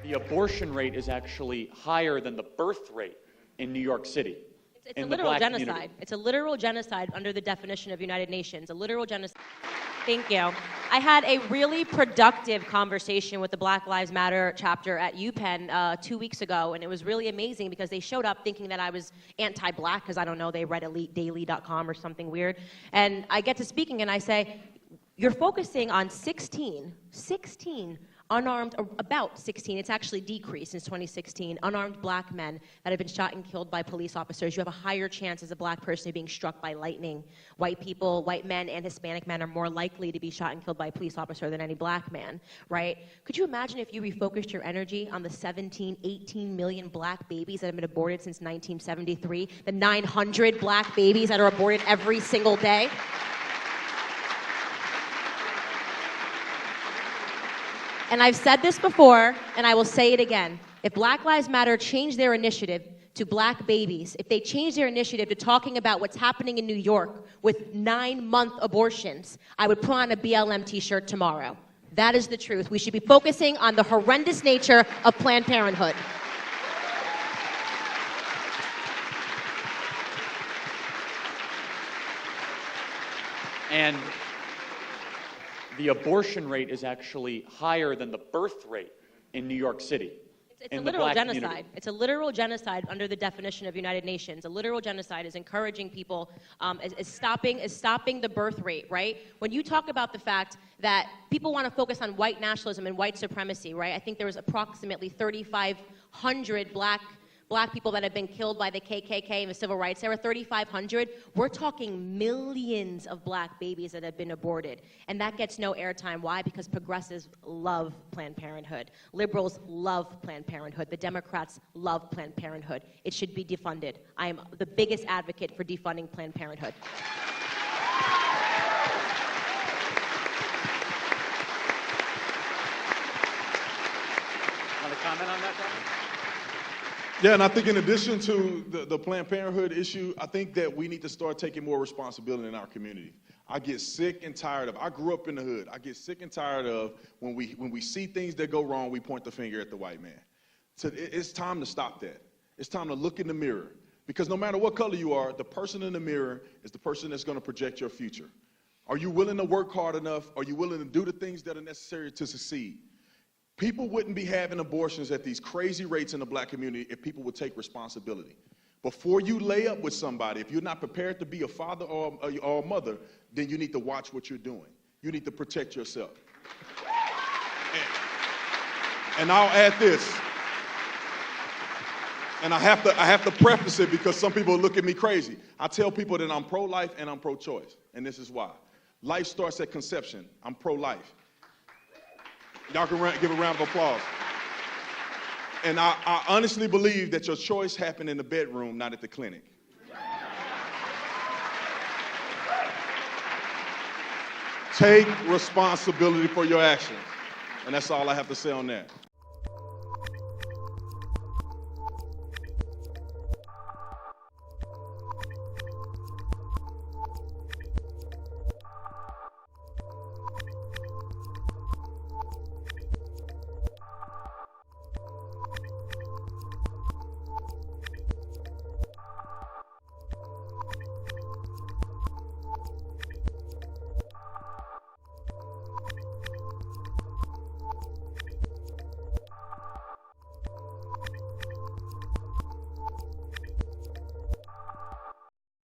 The abortion rate is actually higher than the birth rate in New York City. It's a literal genocide. It's a literal genocide under the definition of United Nations. A literal genocide. Thank you. I had a really productive conversation with the Black Lives Matter chapter at UPenn 2 weeks ago, and it was really amazing because they showed up thinking that I was anti-black because, I don't know, they read EliteDaily.com or something weird. And I get to speaking and I say, you're focusing on 16 unarmed, or about 16, it's actually decreased since 2016, unarmed black men that have been shot and killed by police officers. You have a higher chance as a black person of being struck by lightning. White people, white men and Hispanic men are more likely to be shot and killed by a police officer than any black man, right? Could you imagine if you refocused your energy on the 17, 18 million black babies that have been aborted since 1973, the 900 black babies that are aborted every single day? And I've said this before, and I will say it again. If Black Lives Matter changed their initiative to black babies, if they changed their initiative to talking about what's happening in New York with 9-month abortions, I would put on a BLM t-shirt tomorrow. That is the truth. We should be focusing on the horrendous nature of Planned Parenthood. And the abortion rate is actually higher than the birth rate in New York City. It's a literal genocide. It's a literal genocide under the definition of United Nations. A literal genocide is encouraging people, is stopping the birth rate, right? When you talk about the fact that people want to focus on white nationalism and white supremacy, right? I think there was approximately 3,500 black people that have been killed by the KKK and the civil rights era, 3,500. We're talking millions of black babies that have been aborted. And that gets no airtime. Why? Because progressives love Planned Parenthood. Liberals love Planned Parenthood. The Democrats love Planned Parenthood. It should be defunded. I am the biggest advocate for defunding Planned Parenthood. Want to comment on that, Brian? Yeah, and I think in addition to the Planned Parenthood issue, I think that we need to start taking more responsibility in our community. I get sick and tired of, I grew up in the hood, I get sick and tired of when we see things that go wrong, we point the finger at the white man. So it's time to stop that. It's time to look in the mirror. Because no matter what color you are, the person in the mirror is the person that's going to project your future. Are you willing to work hard enough? Are you willing to do the things that are necessary to succeed? People wouldn't be having abortions at these crazy rates in the black community if people would take responsibility. Before you lay up with somebody, if you're not prepared to be a father or a mother, then you need to watch what you're doing. You need to protect yourself. And I'll add this, and I have to preface it because some people look at me crazy. I tell people that I'm pro-life and I'm pro-choice, and this is why. Life starts at conception. I'm pro-life. Y'all can give a round of applause. And I honestly believe that your choice happened in the bedroom, not at the clinic. Take responsibility for your actions. And that's all I have to say on that.